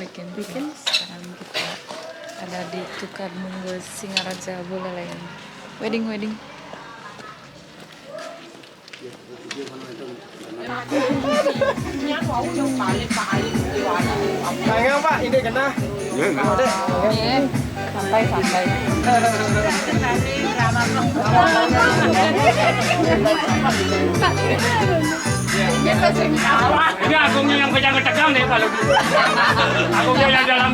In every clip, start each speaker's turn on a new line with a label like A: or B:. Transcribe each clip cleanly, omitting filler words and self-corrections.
A: bikin sekarang kita ada di Tukar Munggo Singaraja Buleleng. Wedding.
B: Kayaknya Pak, ini kena.
A: Santai.
C: Ini agungnya yang kejang-kejagan nih kalau agungnya yang dalam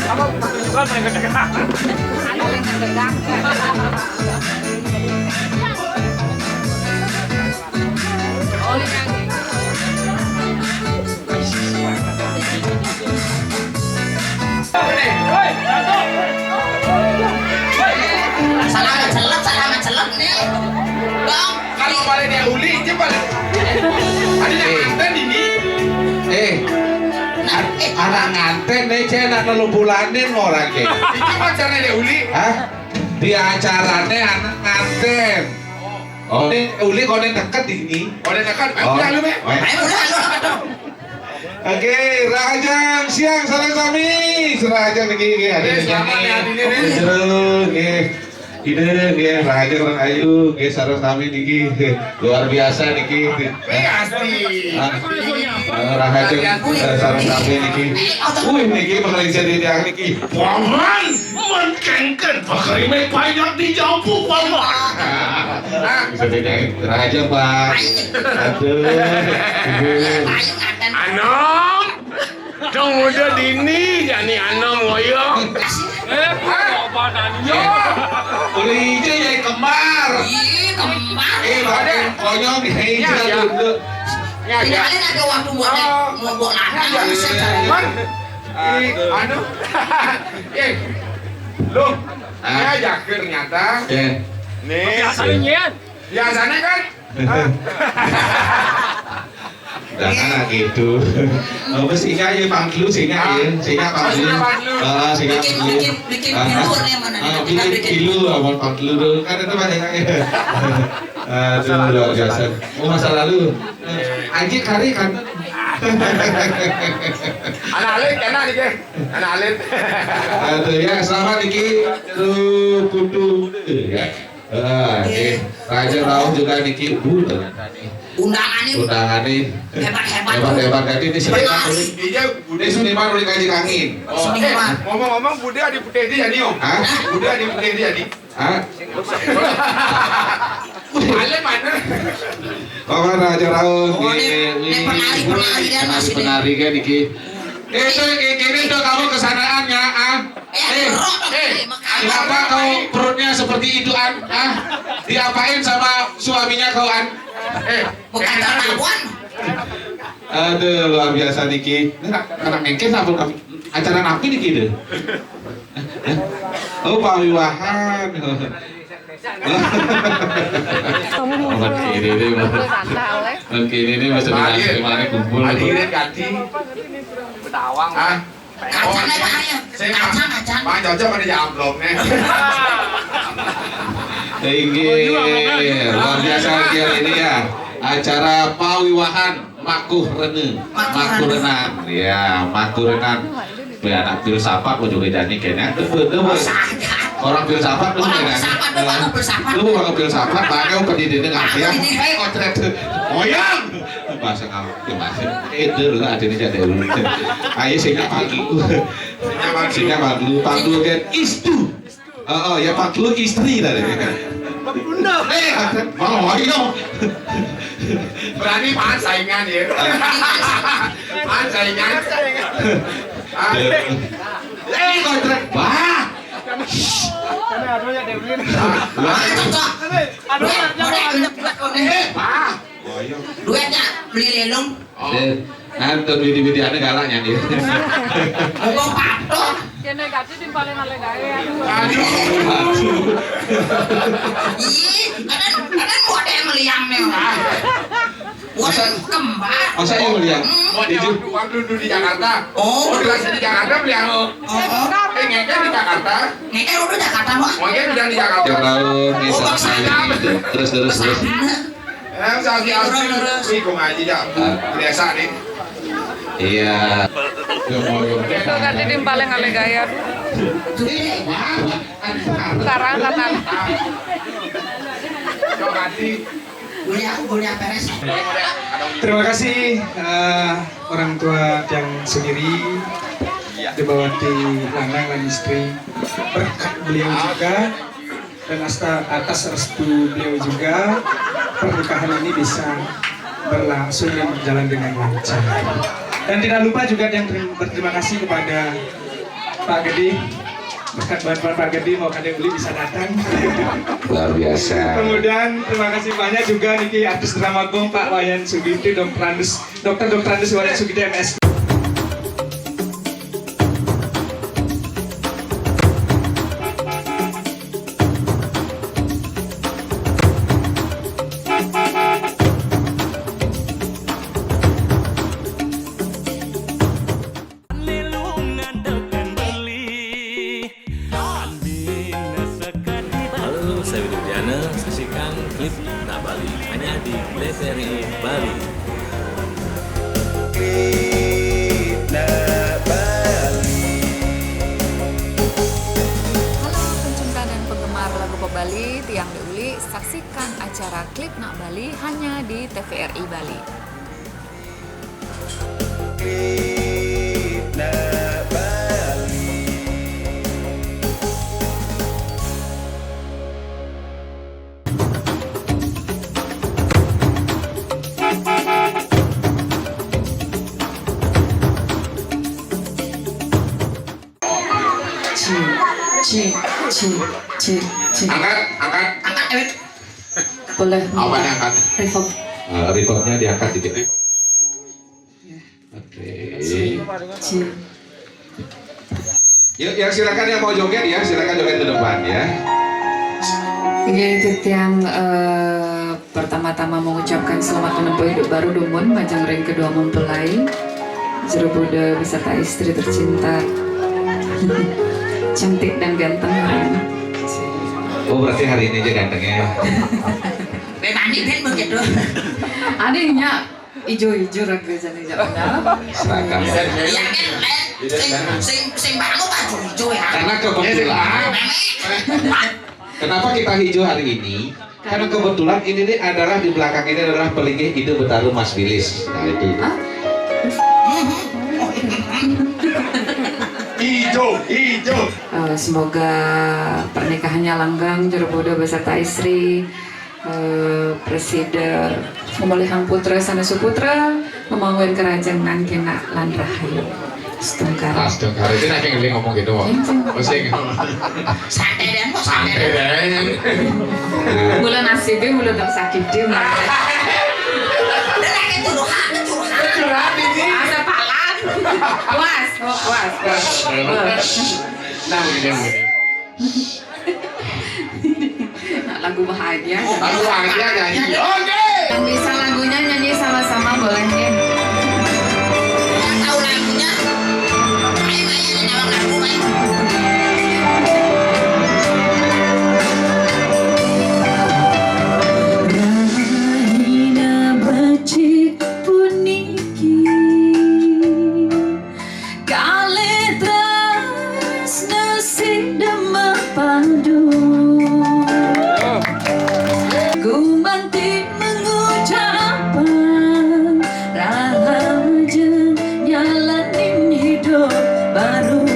C: apa pertunjukan paling kejagan.
D: Salah celak nih. Bang,
B: Kalau paling dia uli, dia paling. Ada yang nganten ini.
E: Anak nganten nih cek anak 3 bulanin orang ke.
B: Ini pacarnya dia uli.
E: Hah? Di acaranya anak nganten. Oh, ini uli kau deket ini.
B: Oleh dekat, udah lu, Mek.
D: ayo udah lu.
E: Oke, Rajang siang sareng sami. Rajang niki ada di
B: Selamat ya,
E: sini.
B: Adine, nih.
E: Jero nggih. Ide nggih Rajang Rang Ayu nggih sareng sami niki luar biasa niki.
B: Asli.
E: Rajang sareng sami niki. Niki bakal jadi yang niki.
C: Paman menkengken pakari me banyak di jambu paman.
E: Bisa jadi Rajang Pak. Aduh.
C: Anom, dong udah dini jadi anom woyong. Apa tadinya?
E: Uli hijau jadi kembar.
D: Ih, kembar.
E: Makin konyol di hijau dulu.
D: Tinggalin ada waktu mau buat ladang bisa cari.
B: Anu. Lu, saya yakin ternyata. Nih.
C: Biasanya
B: Biasanya kan.
E: Jangan gitu. Singa ya pangklu singa ya, singa pangklu. Singa pangklu.
D: Bikin pilur nih mana nih?
E: Bikin pilu, abang pangklu dulu kan itu banyak kan. Aduh luar biasa. Masa lalu, anjing kari kan.
B: Anak alit kena nih, Ke. Anak alit.
E: Aduh ya selamat Niki. Aduh kudu ya. Raja Raung juga Niki undangannya hebat tadi ini seniman ini seniman udah kaji kangin.
B: Ngomong-ngomong Bude di putih dia jadi om. Bude di putih dia jadi. Ale mana?
E: Kawan Raja Raung
D: penari
E: penari kan Niki. Kini udah kamu kesanaannya kenapa kau perutnya seperti itu diapain sama suaminya kau
D: bukan perempuan.
E: Aduh luar biasa Niki. Karena mungkin acara napi Niki deh. Oh pawiwahan. Kini ini masih kemarin kumpul.
B: Hadirin ganti. Bedawang.
D: Kacang bahaya. Kacang.
B: Bang cocok ada amplopnya.
E: Tinggi, luar biasa ini ya. Acara pawiwahan makurenan, ya makurenan. Anak filsafat mau juga jadi kayaknya. Orang filsafat lu kan? Lu orang filsafat, makanya pendidikan ngapain? Kontrak moyang. Bahasa kamu gimana? Itu lu ada nih jadi dulu. Ayo sehingga pagi, sehingga pagi kan istu. Ya pagi istri tadi kan.
B: Bunda.
E: Mau ayo.
B: Berani pan saingan ya. Pan saingan.
E: Kontrak. Wah.
B: Karena adunya Devlin.
D: Duitnya beli lelong.
E: Nanti video-videonya galaknya dia.
D: Ngomong patok.
A: Kene gaji timpalin oleh gaya.
D: Ih, kadang buat yang meliang nih. Buat kembar.
E: Masa yang melihat?
B: Waktu dulu di Jakarta.
D: Oh,
B: Dikasih di Jakarta meliang. Ngekek di Jakarta.
D: ngekek udah Jakarta mah.
B: Ngekek udah di Jakarta.
E: Yang tahu kisah saya. Terus.
B: Saya sih asli. Wih, kok ngaji ya. Biasa nih.
E: Iya.
A: Itu kan ini paling ale gaya karangan.
F: Terima kasih orang tua yang sendiri Debawati Lanang dan istri, berkat beliau juga dan atas restu beliau juga pernikahan ini bisa berlangsung dan berjalan dengan lancar. Dan tidak lupa juga yang berterima kasih kepada Pak Gede, berkat bantuan Pak Gede mau kadang beli bisa datang.
E: Luar biasa.
F: Kemudian terima kasih banyak juga niki artis drama gong Pak Wayan Sugiti, Dr. Andes Wayan Sugiti MS.
G: Halo, saya Widya Diana. Saksikan klip Nak Bali hanya di TVRI Bali.
A: Halo pencinta dan penggemar lagu pop Bali, Tiang Deuli, saksikan acara Klip Nak Bali hanya di TVRI Bali.
B: Angkat.
A: Boleh.
B: Apa yang angkat?
A: Reverb.
E: Reverb-nya diangkat dikit. Oke. Yuk, yang silakan yang mau joget ya, silakan joget ke depan ya.
A: Iya itu yang pertama-tama mengucapkan selamat menempuh hidup baru Dumun Majang ring kedua mempelai Jero Buddha beserta istri tercinta cantik dan ganteng hari ini.
E: Oh berarti hari ini aja gantengnya ya.
D: Bebani ben begitu.
A: Adanya ijo-ijo raga jane jawab.
E: Seragam.
D: Ya kan, sing bangun baju hijau ya.
E: Karena kebetulan, kenapa kita hijau hari ini? Karena kebetulan ini nih adalah di belakang ini adalah pelinggih ide Betaru Mas Wilis. Nah itu.
B: Hijau.
A: Semoga pernikahannya langgang Jero Buddha beserta istri, presiden pemulihan putra sana suputra membangun kerajaan kena lan rahayu. Setengkar.
B: Setengkar itu nanti ngeling ngomong gitu. Masih santai deh.
A: Mula nasibnya mula tersakiti. Curhat ini. Asa palan. Was.
B: Nah begini.
A: Lagu bahagia.
B: Lagu bahagia nyanyi. Oke.
A: Yang bisa lagunya nyanyi sama-sama boleh ya.
D: Tahu lagunya? Main nyawang lagu main.
A: Rahina bacik puniki kaletras nasi demah padu gumanti mengucapkan raja nyalanin hidup baru.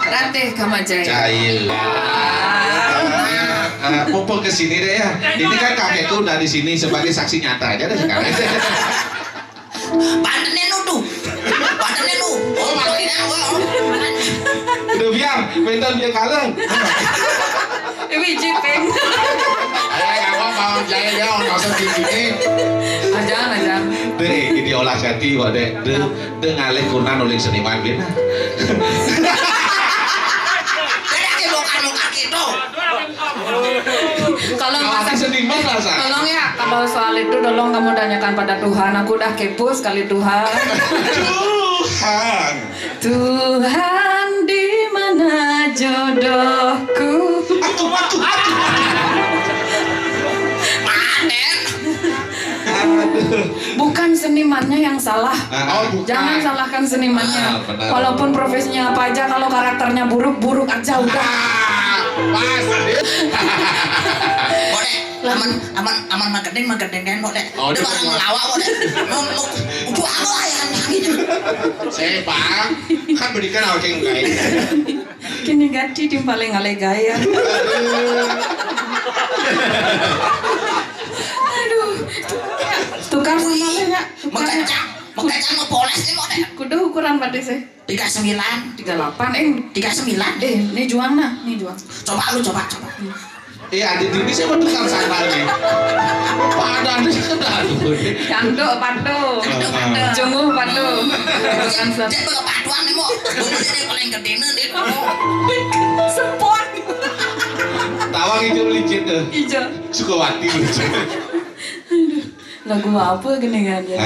A: Ratih Kamajaya.
E: Cair. Mumpung kesini deh ya. Ini kan kakekku udah di sini sebagai saksi nyata aja deh sekarang.
D: Badannya nuduh. Oh maksudnya
E: Udah biar, bentar biar kaleng.
A: Ini jipeng.
B: Ayo mau jaya dia orang usah gini.
A: Ajan.
E: Deh, ini olah ganti wadah. Deh ngalih kurna nulis seniman gitu. seniman lah Sa.
A: Tolong ya, kalau soal itu tolong kamu tanyakan pada Tuhan. Aku udah kepo sekali Tuhan.
E: Tuhan.
A: Tuhan di mana jodohku?
D: Panen.
A: Bukan senimannya yang salah.
E: Bukan.
A: Jangan salahkan senimannya.
E: Benar.
A: Walaupun profesinya apa aja, kalau karakternya buruk aja udah.
B: Pas.
D: Boleh. Aman magedeng kan boleh. Dia barang melawak boleh. Ujuk apa yang gitu.
B: Saya Pak, kan berikan awak yang enggak.
A: Kini ganti tim paling ale gaya. Aduh. Tukar sama ya.
D: Mengkacang ngepoles nih boleh.
A: Kudu ukuran berarti sih.
D: 39,
A: 38
D: 39.
A: ini juang nah, ini juang.
D: Coba.
E: Iya, di sini saya mau tukar sana nih. Padan di sana.
A: Canduk padu. Junguh padu.
D: Jadi paduan nih mau. Jadi paling gede nih.
A: Sepot.
E: Tawang itu licin tuh.
A: Ijo.
E: Sukawati licin.
A: Lagu apa gini kan ya?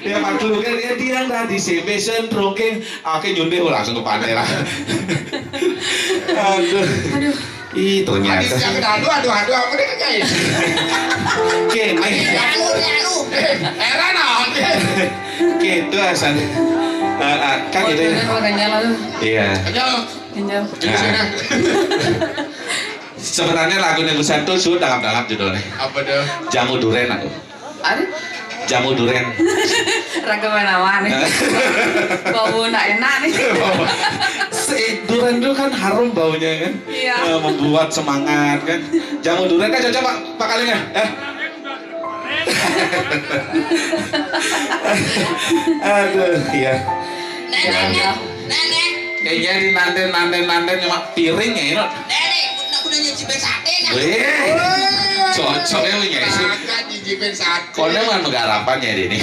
E: Ya maklum kan dia tadi CV sentroking, oke nyundeh langsung ke pantai lah. Aduh. Ih ternyata.
B: Aduh, aku deh kayak.
E: Kene.
D: Anu.
B: Heran ah.
E: Gitu asan. Kan gitu ya.
A: Makanya lalu.
E: Iya.
B: Ayo.
A: Kenjam.
E: Nah. Sebenarnya lagu Negusan tuh sudah dalam judulnya.
B: Apa tuh?
E: Jamu Duren aku.
A: Aduh.
E: Jamu Duren.
A: Raga mana nih? Bau nak enak nih.
E: Duren itu kan harum baunya kan.
A: Iya.
E: Membuat semangat kan. Jamu Duren kan cocok Pak Kalinya. Aduh, iya.
D: Nenek.
E: Kayaknya di nanten cuma piring ya ini.
D: Nenek, udah nyicipin sate kan?
E: Wih, cocok ya punya sih.
B: Makan nyicipin sate.
E: Kolnya mah megarapan ya ini.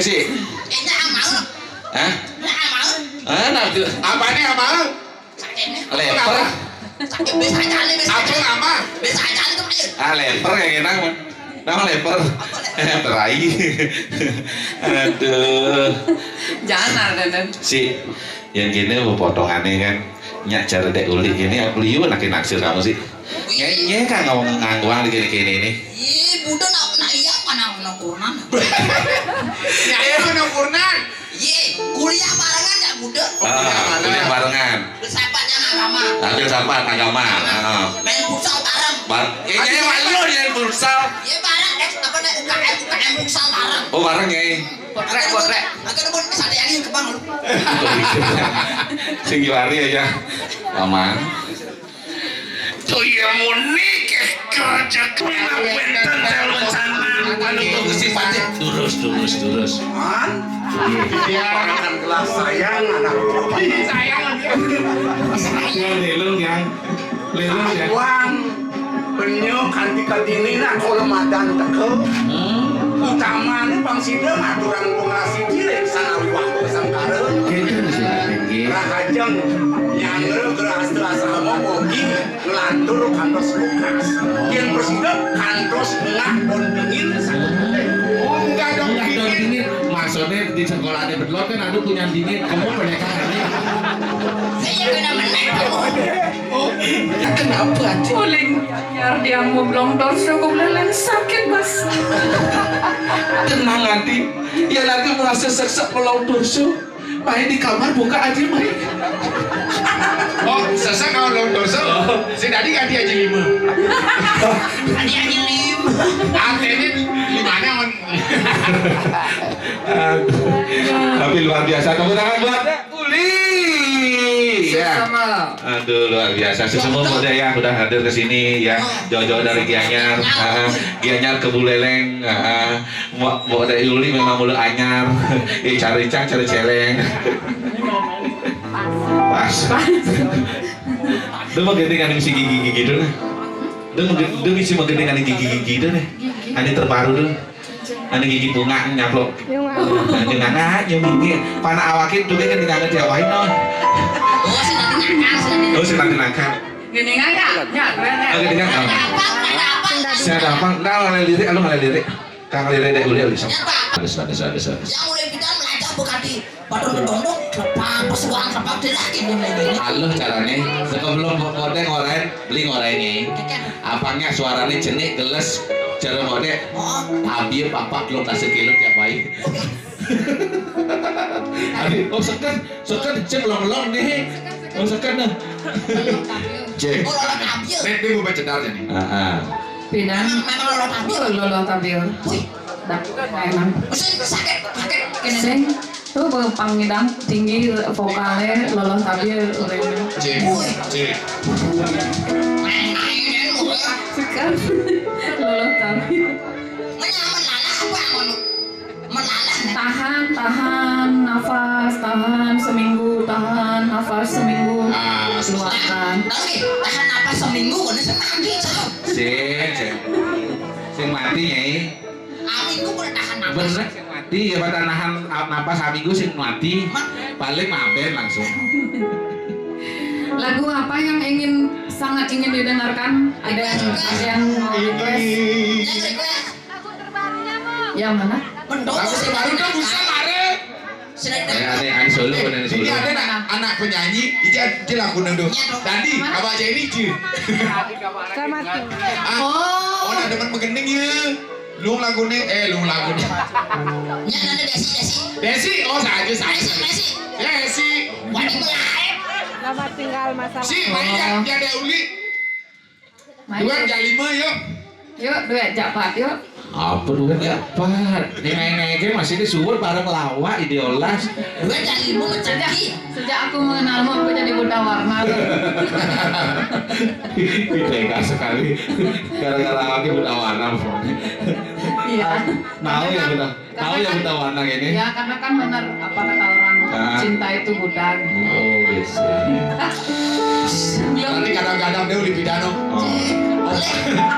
E: Sih.
D: Kayaknya mau.
E: Hah?
D: Mau.
E: Nanti
B: Apa nih amal?
D: Sate nih.
E: leper.
D: Sate bisa aja.
B: Apa nama?
D: Bisa aja tuh aja.
E: Leper kayak gini mah. Nama leper. Terai. Aduh.
A: Jangan ada.
E: Si yang gini potongannya kan nyak cara dek uli gini aku liu lagi naksir kamu sih. Nyenye kan ngomong ngangguang di gini ini.
D: Ih, budak nak iya mana kurnan.
B: Ya, mana kurnan?
D: Ye, kuliah barengan ya budak.
E: Kuliah barengan.
D: Bersahabatnya agama.
E: Ambil sahabat agama.
D: Main futsal bareng.
E: Kayaknya malu dia futsal.
D: Ye bareng apa nih UKM futsal bareng.
E: Oh bareng ya.
A: Potrek.
D: Agak pun bisa ada yang kebang lu.
E: Singgilari aja. Aman.
C: Tuh ya munik kerja kena benten jalan sana.
E: Anu tuh sifatnya durus.
B: Dia akan kelas sayang anak.
E: Lelung yang
H: Uang penyu kanti kadini nak kalau madan teke utamanya pangsida aturan pengrasi cilik sana waktu sangkara rahajeng nyangre geras sama bogi ngelantur kantos lukas yang presiden kantos ngah pon dingin
B: Enggak dong
E: dingin. Maksudnya di sekolah ada berdua kan aduh punya dingin. Kamu mereka ini.
D: Saya kena menang.
A: Kenapa? Uling nyar dia mau belum dorso kok lelen sakit bas.
E: Tenang nanti. Ya nanti merasa sesak kalau dosa. Main di kamar buka aja main.
B: Oh, sesak kalau lo dosa. Si tadi ganti aja 5.
D: Tadi aja 5.
B: Ini 5-nya on.
E: Tapi luar biasa. Tepuk tangan buat Uli. Ya.
A: Sama.
E: Aduh luar biasa. Semua muda yang udah hadir ke sini ya. Jauh-jauh dari Gianyar. Gianyar ke Buleleng. Mau dari Uli memang mulut anyar. Cari cang, cari celeng. Pas. Dia mau ganti kan misi gigi gitu nih. Dia misi mau ganti kan gigi gitu nih. Ini terbaru dulu. Ini gigi bunga nyaplok. Ini nggak nyumbingin. Pana awakin tuh kan nggak jawain no.
D: Oh, si nanti nakal.
E: Oh si nanti nangkap.
A: Gini nggak ya? Ya, keren ya.
E: Oke dengan
D: Apa?
E: Saya ada apa? Enggak ngalirik, lu ngalirik. Kang ngalirik deh uli sok. Ada.
D: Yang mulai bidang melacak bekati padahal ngedondok lepang pesuang lepang dia lagi ini.
E: Halo caranya, sebelum kode ngorain, beli ngorainnya. Apanya suaranya jenik, geles, cara kode. Abi papa belum kasih kilo tiap bayi. Abi, oh sekan, cek long nih. Oh sekan dah. Cek.
D: Oh lolo tampil.
B: Nek dia mau baca darah nih.
A: Pinan.
D: Memang lolo tampil.
A: Lolo tampil. Dak, emang.
D: Mesin sakit kene.
A: Sing tuh pangidang tinggi vokalnya lolo tampil urang.
B: Cek.
D: Main-mainin lu ya.
A: Sekarang lolo tampil.
D: Melalah apa ngono? Melalah.
A: Tahan nafas, tahan seminggu, tahan nafas seminggu, keluarkan.
D: Tapi tahan napas seminggu kene semandi cah.
E: Sing mati nyai.
D: Minggu boleh tahan napas.
E: Bener sing mati ya pada nahan napas seminggu sing mati. Paling maben langsung.
A: Lagu apa yang sangat ingin didengarkan? Ada yang mau request? Yang mana?
D: Mendoko sih baru
B: Udah bisa mare.
E: Ada solo bener solo.
B: Ini ada anak penyanyi, ini lagu nendo. Tadi abah aja ini cuy. Oh, ada teman begending ya. Lung lagu nih.
D: Ya nanti Desi.
B: Desi, oh saja. Desi.
D: Wadi belaib.
I: Selamat tinggal masalah.
B: Si, main dia ada uli. Dua kali 5 yuk.
A: Yuk, duet japat yuk.
E: Apa duit ya? Pak, nengeng masih disuwur bareng lawa ideolas.
D: Gue dari ibu mencari.
A: Sejak aku mengenalmu, aku jadi buta warna.
E: Tega sekali. Gara-gara lagi buta warna.
A: Iya.
E: Tahu ya buta warna ini.
A: Ya, karena kan benar apa kata orang, cinta itu buta.
E: Oh, bisa.
B: Nanti kadang-kadang dia uli pidano.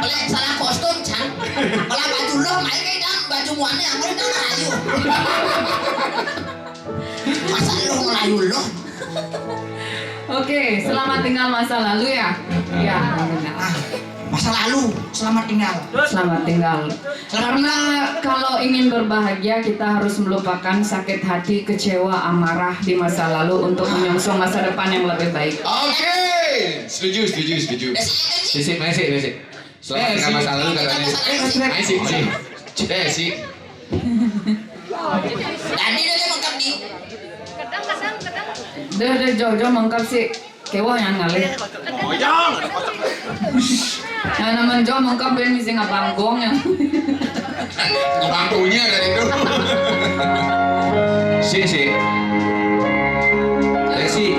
D: Oleh salah kostum can. Malah baju lo main kayak dan baju muane yang mulai ngelayu. Masa lo ngelayu lo?
A: Oke, selamat tinggal masa lalu ya. Ya, benar.
D: Masa lalu, selamat tinggal.
A: Selamat tinggal. Karena kalau ingin berbahagia kita harus melupakan sakit hati, kecewa, amarah di masa lalu untuk menyongsong masa depan yang lebih baik.
B: Oke. Setuju.
E: Sisik. Selamat tinggal masa lalu katanya.
B: Desi.
D: Tadi dia mengkap di.
A: Dia Jojo mengkap sih. Kewa yang ngalih. Yang namanya Jo mengkap dia mesti ngabanggong yang.
B: Ngebangkunya dari itu.
E: Si. Desi.